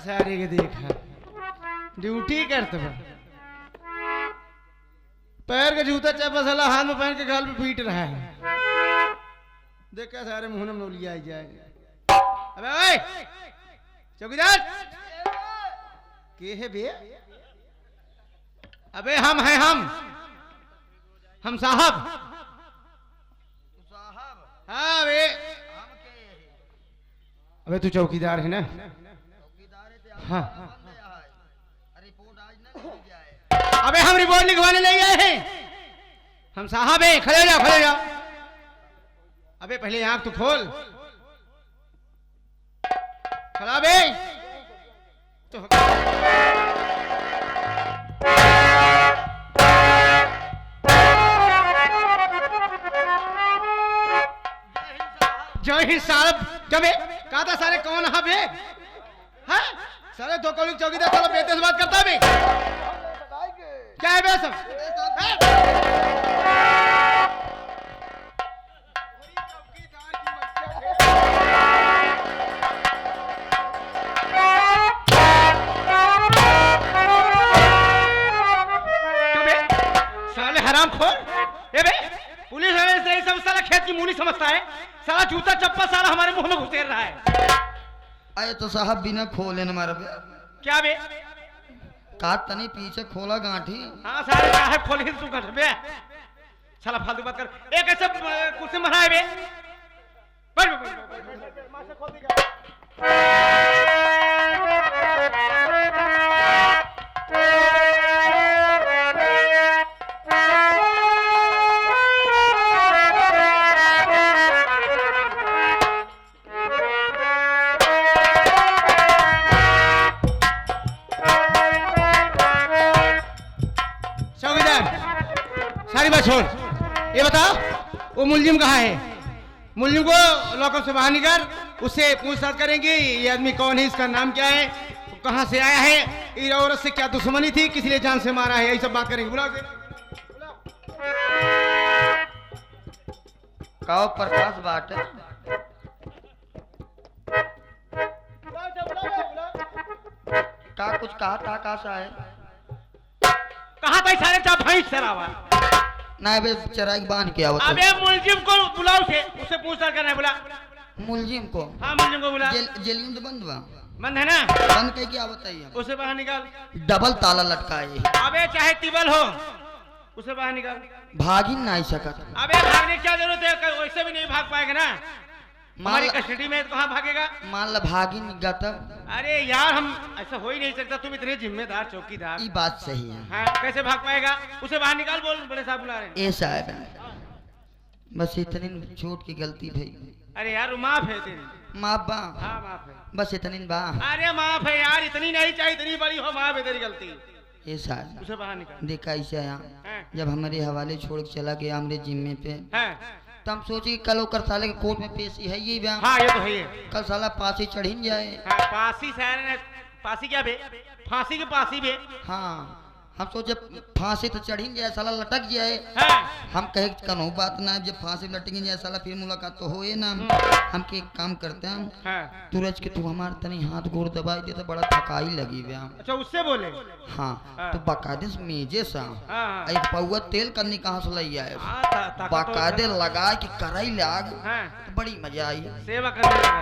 सारे के देखा ड्यूटी करते बा पैर का जूता चप्पल साला हाथ में पहन के गाल पे पीट रहा है। देखा सारे मुंह में नौलिया आ जाए। अबे ओए चौकीदार के है बे? अबे हम हैं हम साहब। हाँ बे अबे तू चौकीदार है ना? हाँ अबे हम रिपोर्ट लिखवाने नहीं आए हैं, हम साहब हैं। खड़े हो जाओ। अबे पहले आंख तो खोल। खड़ा बे तो जय हिंद साहब। क्या बे कहा था सारे कौन है बे? हाँ सारे दो कौली चौकीदार साला बेटे से बात करता है बे। क्या है बे सब? साले हराम खोर। ए बे पुलिस से सब साला खेत की मूली समझता है। साला जूता चप्पल साला हमारे मुंह में घुसेर रहा है। अरे तो साहब बिना खोले न मारा बे। क्या बे? काट तनी पीछे खोला गांठी। हाँ सारे साहब खोल तू कर बे। साला फालतू बात कर। एक ऐसे कुर्सी में है बे। सारी बात छोड़, ये बताओ वो मुलजिम कहाँ है? मुलजिम को लॉकअप से बाहर निकाल, उससे पूछताछ करेंगे ये आदमी कौन है, इसका नाम क्या है, कहाँ से आया है, इस औरत से क्या दुश्मनी थी, किस लिए जान से मारा है, यही सब बात करेंगे। बुलाओ काओ प्रकाश बाट का कुछ कहा था का सा है? कहा था सारे चाप भाई सरावा ना बे चराई बांध के आवत। अबे मुलजिम को बुलाओ, से उससे पूछताछ करना है। बुला मुलजिम को। हाँ मुलजिम को बुला। जेल में तो बंद बा। बंद है ना? बंद कह के आवत है। उसे बाहर निकाल। डबल ताला लटका है। अबे चाहे टिबल हो उसे बाहर निकाल। भाग ही नहीं सकत। अबे भागने की क्या जरूरत है, वैसे भी नहीं भाग पाएगा ना। हमारी कस्टडी में कहाँ भागेगा? मान ला भाग ही नहीं गया। अरे यार हम ऐसा हो ही नहीं सकता, तुम इतने जिम्मेदार चौकीदार। ये बात सही है। हाँ कैसे भाग पाएगा? उसे बाहर निकाल। बोल बड़े साहब बुला रहे हैं। ए साहब बस इतनी छोट की गलती भई। अरे यार माफ है तेरी। माफ बा? हाँ माफ है। बस इतनी बा। अरे माफ है यार, इतनी नहीं चाहिए, इतनी बड़ी हो, माफ है तेरी गलती। ए साहब उसे बाहर निकाल। देखा ऐसा हाँ। जब हमारे हवाले छोड़ के चला गया हमारे जिम्मे पे, हाँ तो हम सोचे कल वो साले के कोर्ट में पेशी है ये बयान। हाँ ये तो है ही। कल साला फांसी चढ़ी जाए। हाँ पासी सारे पासी क्या बे? फांसी के पासी बे। हाँ हम सोचे फांसी तो चढ़ी जाए साला लटक जाए। हाँ। हम कहे कनो बात ना, जब फांसी लटक जाए साला फिर मुलाकात तो होए ना। हम के काम करते हैं हाँ। तुरज के तू हमारे तनी हाथ गोड़ दबाई दे तो बड़ा थकाई लगी व्यायाम। अच्छा उससे बोले? हाँ तो बाकायदे मेजे सा हाँ। एक पौवा तेल करनी कहाँ से लाई आए, बाकायदे लगा के कराई लाग। हाँ। तो बड़ी मजा आई, सेवा करने लगा।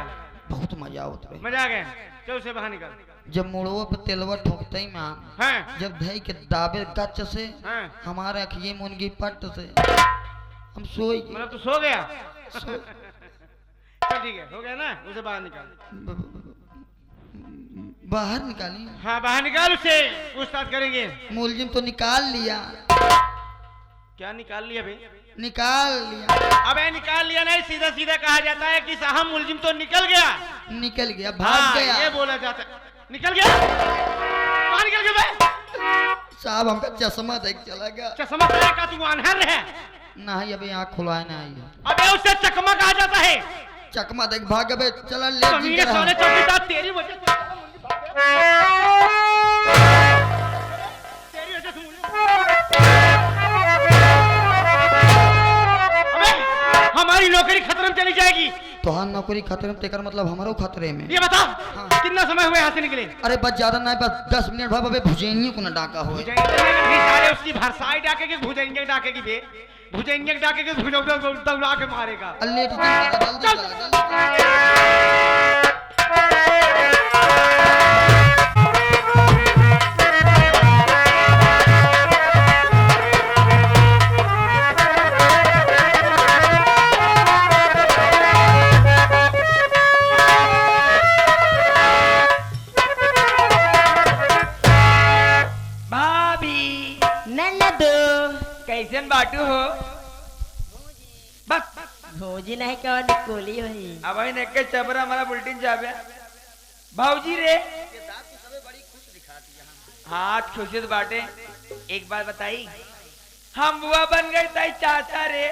बहुत मजा होता है। मजा आ गया। चल उसे बाहर निकाल। जब मुड़वा पे तेलवा ठोकते ही मां, हाँ। जब धई के दाबे गच से, हाँ। हमारे अखिए मुनगी पट से हम सोई। मतलब तू सो गया? चल ठीक है, हो गया ना। उसे बाहर निकाल। बाहर निकाली? हाँ बाहर निकाल, उसे पूछताछ करेंगे। मुलजिम तो निकाल लिया। क्या निकाल लिया बे? निकाल लिया। अबे निकाल लिया नहीं, सीधा सीधा कहा जाता है कि साहब मुलजिम तो निकल गया। निकल गया, भाग गया। ये बोला जाता है। निकल गया? कहाँ निकल गया बे? साहब हमका चश्मा देख चला गया। चश्मा का तू अनहर है? नहीं अभी आँख खुलवाए ना आई। अबे उसे चकमा कहा जाता है। चकमा देख भाग गए। चला ले सोने चौकीदार तेरी वजह से हमारी नौकरी खतरे में चली जाएगी। तोहार नौकरी खतरे में तेकर मतलब हमारो खतरे में। ये बता कितना समय हुआ यहाँ से निकले? अरे बस ज्यादा नहीं, बस 10 मिनट भाव अबे भुजेनियो को न डाका हो। सारे उसकी भरसाई डाके के भुजेंगे डाके की बे भुजेंगे डाके के दौड़ा के मारेगा। अल्ले तो जल्दी चला। कैसन बाटू हो? बस भोजी नहीं क्या निकोली हुई अब नेके चबरा हमारा बुलेटिन जाबे भाऊजी रे हाथ खुशी से बाटे। एक बात बताई, हम बुआ बन गए ताई चाचा रे।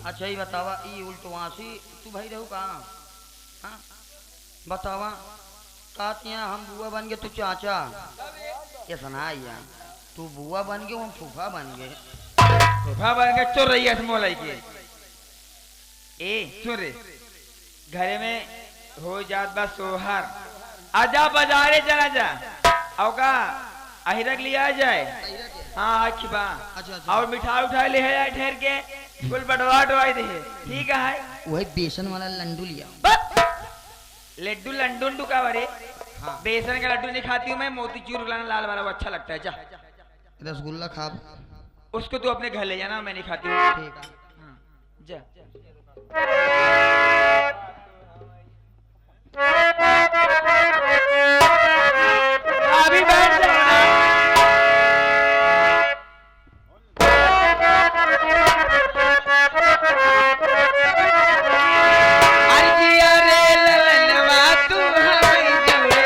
अच्छा ये बतावा ई उल्टवासी तू भाई रहू कहाँ? हाँ बतावा कातिया हम बुआ बन गए तू चाचा ये सुना यार, तू बुआ बन गए हम फूफा बन गए। फूफा बन गए चोर रही है मोलाई के। ए सुन रे, घरे में हो जात बा सोहर, आजा बाजारे चला जा औका अहिरक लिया जाए। हाँ खिबा अच्छा। और मिठाई उठाई ले जाए ठहर के कुल बटवा डवाई दे। ठीक है वही बेसन वाला लड्डू लिया। लड्डू लंडू का बरे हाँ। बेसन का लड्डू नहीं खाती हूँ मैं, मोतीचूर लाना लाल वाला वो अच्छा लगता है। जा रसगुल्ला खा। उसको तू अपने घर ले जाना, मैं नहीं खाती हूँ। ठीक है जा अभी बैठ जाओ ना। अर्जिया रे ललनवा तू हमें जुड़े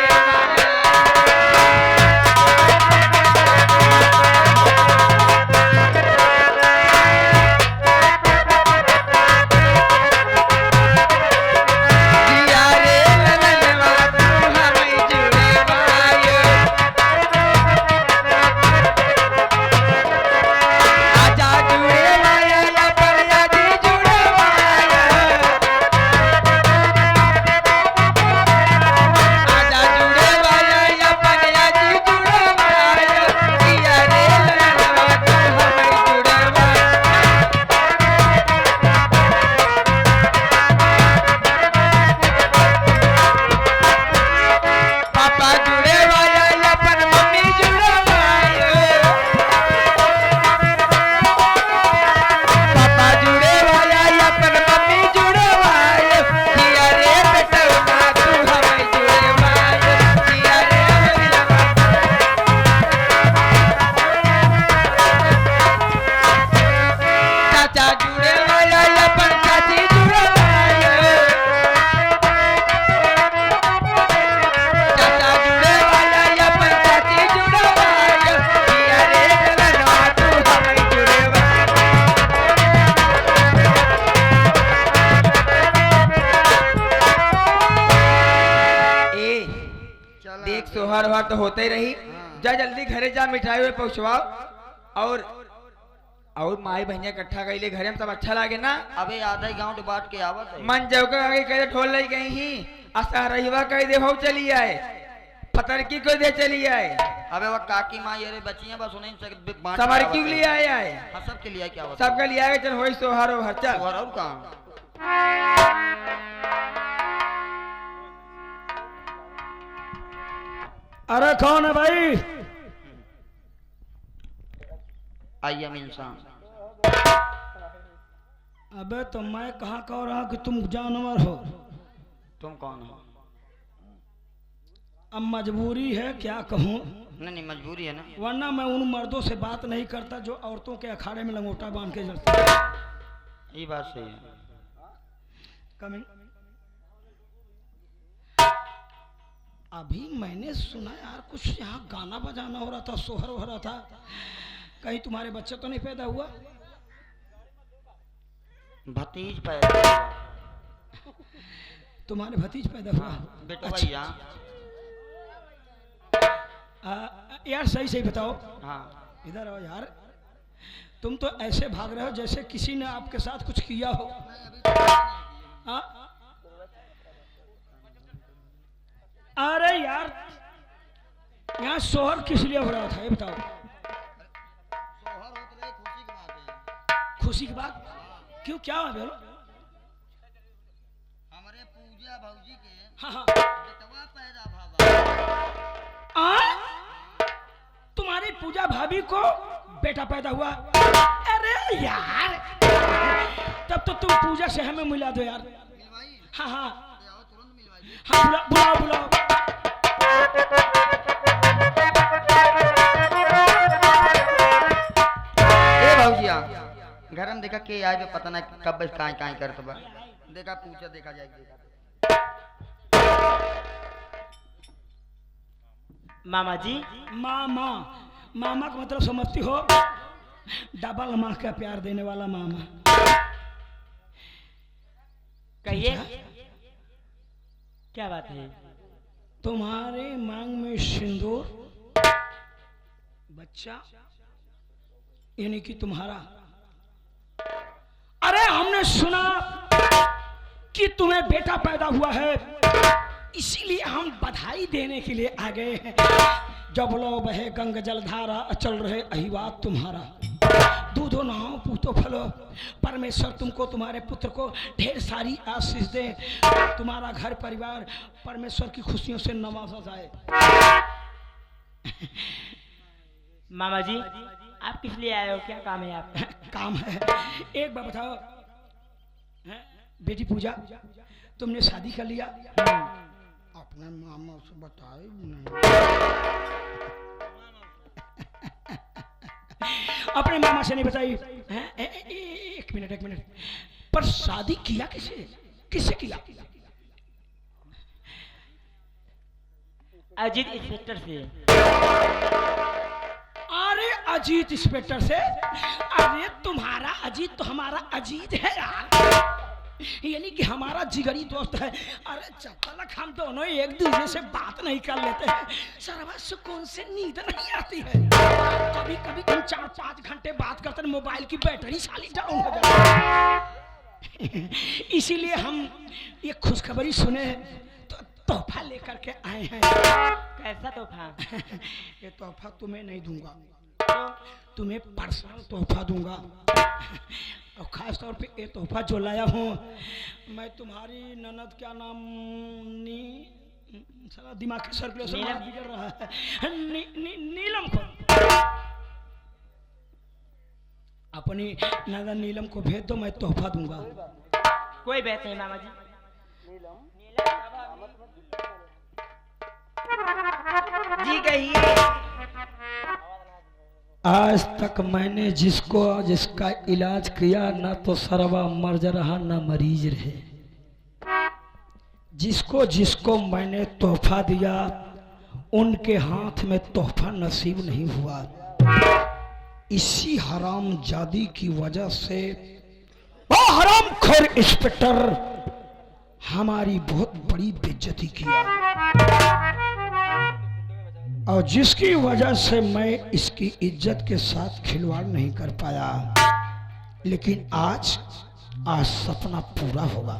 सोहर वहर तो होते ही रही। जा जल्दी घरे जा, मिठाई हुए पहुँचवाओ। और माई भैया इकट्ठा कर ले घरे में, सब अच्छा लगे ना। अबे आधा ही गांव बांट के आवत है। मन जब आगे कह ठोल नहीं गई ही असहरहिवा कह दे भाव चली आए, पतरकी को दे चली आए। अबे वो काकी माई अरे बच्चियां बस उन्हें समर क्यों लिए आए आए? हाँ सबके लिए क्या होता? सबके लिए आए। चल होई सोहर हो चल। सोहर और कहाँ? अरे कौन है भाई? आइए इंसान। अबे तो मैं कहाँ कह रहा कि तुम जानवर हो? तुम कौन हो? अब मजबूरी है क्या कहूँ? नहीं मजबूरी है ना, वरना मैं उन मर्दों से बात नहीं करता जो औरतों के अखाड़े में लंगोटा बांध के चलते हैं। ये बात सही है। कमिंग। अभी मैंने सुना यार कुछ यहाँ गाना बजाना हो रहा था, सोहर हो रहा था। कहीं तुम्हारे बच्चे तो नहीं पैदा हुआ? भतीज पैदा हुआ। तुम्हारे भतीज पैदा हुआ? बेटा अच्छा। भैया यार सही सही बताओ। हाँ इधर आओ यार। तुम तो ऐसे भाग रहे हो जैसे किसी ने आपके साथ कुछ किया हो। हाँ? अरे यार यहाँ सोहर किस लिए हो रहा था ये बताओ। सोहर होत रहे, खुशी की बात है। खुशी की बात क्यों, क्या हुआ बोलो। हमारे पूजा भौजी के हाँ हाँ बेटवा पैदा भावा। तुम्हारी पूजा भाभी को बेटा पैदा हुआ। अरे यार तब तो तुम पूजा से हमें मिला दो यार। मिलवाई? हाँ हाँ आओ तुरंत मिलवाई। हाँ बुलाओ बुलाओ। ए भौजिया घर में देखा के आए पे पता ना कब बस काई काई करत बा। देखा पूछा देखा जाए। मामा जी। मामा, मामा का मतलब समझती हो, डबल माँ का प्यार देने वाला मामा। कहिए क्या बात है। तुम्हारे मांग में सिंदूर, बच्चा यानी कि तुम्हारा। अरे हमने सुना कि तुम्हें बेटा पैदा हुआ है, इसीलिए हम बधाई देने के लिए आ गए हैं। जब लो बहे गंग जलधारा, अचल रहे अहिवात तुम्हारा। दूधो नहाओ पूतो फलो, परमेश्वर तुमको तुम्हारे पुत्र को ढेर सारी आशीष दे। तुम्हारा घर परिवार परमेश्वर की खुशियों से नवाजा जाए। मामा जी आप किस लिए आए हो, क्या काम है आपका। काम है, एक बार बताओ हैं? बेटी पूजा तुमने शादी कर लिया? अपने मामा से बताए अपने मामा से नहीं बताई हैं? एक मिनट पर शादी किया किससे किया? अजीत इंस्पेक्टर से। अरे अजीत इंस्पेक्टर से? अरे तुम्हारा अजीत तो हमारा अजीत है यार, यानी कि हमारा जिगरी दोस्त है। अरे जब तक हम दोनों एक दूसरे से बात नहीं कर लेते हैं सरवा सुकून से नींद नहीं आती है। कभी कभी हम 4-5 घंटे बात करते हैं, मोबाइल की बैटरी साली डाउन हो जाती है। इसीलिए हम ये खुशखबरी सुने तो तोहफा लेकर के आए हैं। कैसा तोहफा। ये तोहफा तुम्हें नहीं दूंगा, तुम्हें पर्सनल तोहफा दूंगा। और खास तौर पे ये तोहफा जो लाया हूँ मैं तुम्हारी ननद, क्या नाम, साला दिमाग की सर्कुलेशन बिगड़ रहा है, नीलम को, अपनी ननद नीलम को भेज दो, मैं तोहफा दूंगा। कोई बात नहीं मामा जी। जी कहिए। आज तक मैंने जिसका इलाज किया ना तो सरवा मर्ज रहा ना मरीज रहे। जिसको मैंने तोहफा दिया उनके हाथ में तोहफा नसीब नहीं हुआ। इसी हराम जादी की वजह से वो हरामखोर इंस्पेक्टर हमारी बहुत बड़ी बेइज्जती किया, और जिसकी वजह से मैं इसकी इज्जत के साथ खिलवाड़ नहीं कर पाया। लेकिन आज सपना पूरा होगा।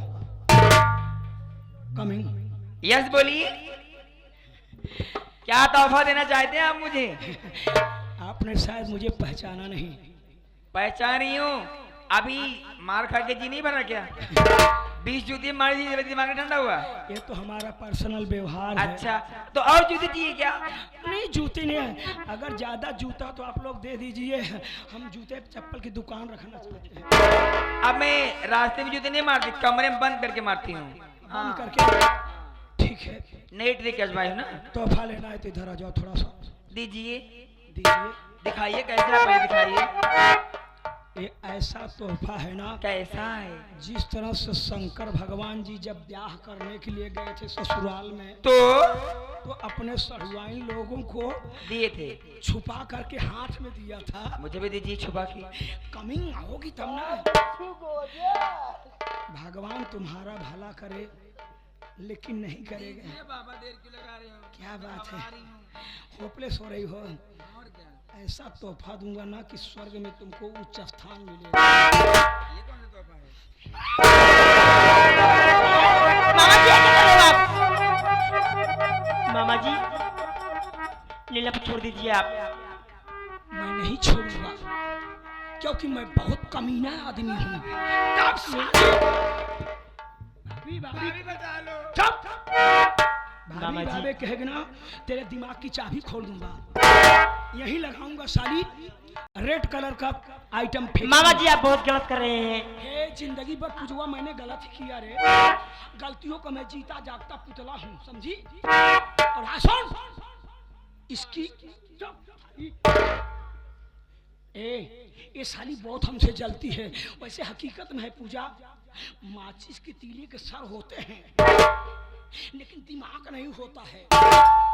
कमिंग। यस बोलिए, क्या तोहफा देना चाहते हैं आप मुझे। आपने शायद मुझे पहचाना नहीं। पहचान रही हूँ, अभी मार खा के जी नहीं भरा क्या। 20 जूती मारी थी, दिमाग ठंडा हुआ। ये तो हमारा पर्सनल व्यवहार है। अच्छा तो और जूती चाहिए क्या। नहीं जूते नहीं है, अगर ज्यादा जूता तो आप लोग दे दीजिए, हम जूते चप्पल की दुकान रखना चाहते हैं। अब मैं रास्ते में जूते नहीं मारती, कमरे में बंद करके मारती हूँ। बंद करके। ठीक है, नई ट्रिक आजमाई हूँ ना। तोहफा लेना है तो इधर आ जाओ, थोड़ा सा दीजिए। दीजिए। दिखाइए कैसा है, पहले दिखाइए। ये ऐसा तोहफा है ना, कैसा है। जिस तरह से शंकर भगवान जी जब ब्याह करने के लिए गए थे ससुराल में, तो अपने सहुआइन लोगों को दिए थे, छुपा करके हाथ में दिया था। मुझे भी दीजिए छुपा के। कमिंग होगी तब ना। भगवान तुम्हारा भला करे, लेकिन नहीं करेगा। बाबा देर क्यों लगा रहे हो। क्या बात है, होपलेस हो रही हो। ऐसा तोहफा दूंगा ना कि स्वर्ग में तुमको उच्च स्थान मिलेगा। ये कौन सा तोहफा है। दीजिए आप। मैं नहीं छोड़ूंगा, क्योंकि मैं बहुत कमीना आदमी हूँ। तब साले भाभी बचा लो। चुप। मामा जी। भाभी कहेगा ना, तेरे दिमाग की चाबी खोल दूंगा, यही लगाऊंगा साली, रेड कलर का आइटम फेंक। मामा जी आप बहुत गलत कर रहे हैं। हे जिंदगी भर पूछवा मैंने गलत ही किया रे, गलतियों का मैं जीता जागता पुतला हूँ, समझी? और हाँ सुन, इसकी ये साली बहुत हमसे जलती है। वैसे हकीकत में है पूजा, माचिस के तीली के सर होते हैं लेकिन दिमाग नहीं होता है,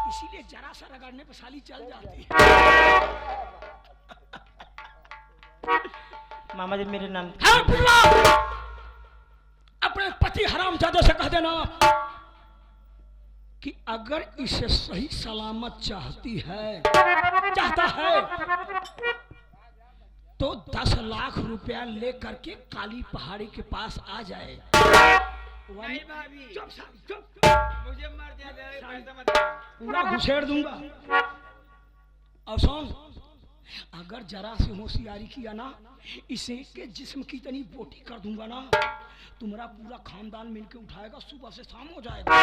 इसीलिए जरा सा रगड़ने पे साली चल जाती है। मामा जी मेरे नाम। हाँ बुला, अपने पति हरामजादे से कह देना कि अगर इसे सही सलामत चाहता है तो 10 लाख रुपया ले करके काली पहाड़ी के पास आ जाए। नहीं भाभी, चुप साली, चुप। मुझे मर जाए, पैसा मत दो। पूरा घुसेड़ दूंगा। और सुन, अगर जरा से होशियारी किया ना, इसे के जिस्म की तनी बोटी कर दूंगा ना, तुम्हारा पूरा खानदान मिलके उठाएगा, सुबह से शाम हो जाएगा,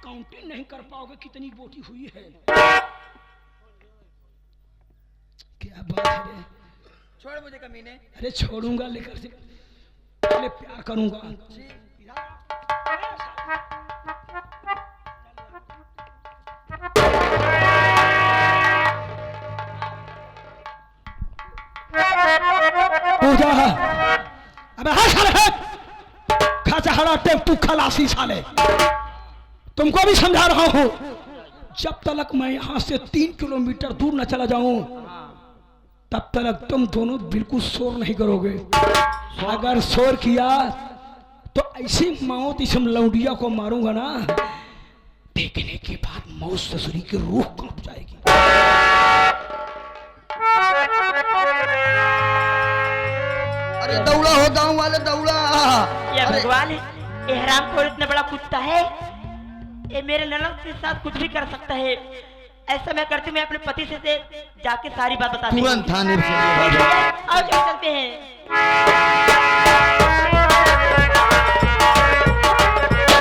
काउंटिंग नहीं कर पाओगे कितनी बोटी हुई है। क्या बात है रे? छोड़ मुझे कमीने। अरे छोड़ूंगा, लेकर से पहले प्यार करूंगा। पूजा, अबे हाँ साले, खाचा हरा टेम्पू खलासी साले, तुमको भी समझा रहा हूँ, जब तक मैं यहाँ से 3 किलोमीटर दूर न चला जाऊं तब तक तुम दोनों बिल्कुल शोर नहीं करोगे। अगर शोर किया तो ऐसी मौत इस लौंडिया को मारूंगा ना, देखने के बाद मौत ससुरी की रूह कांप जाएगी। अरे दौड़ा हो गाँव वाले दौड़ा। या भगवान, ये हरामखोर इतना बड़ा कुत्ता है, ये मेरे ननद के साथ कुछ भी कर सकता है। ऐसा मैं करती हूँ, मैं अपने पति से जाके सारी बात बताती हूँ। तुरंत थाने से आओ चलते हैं।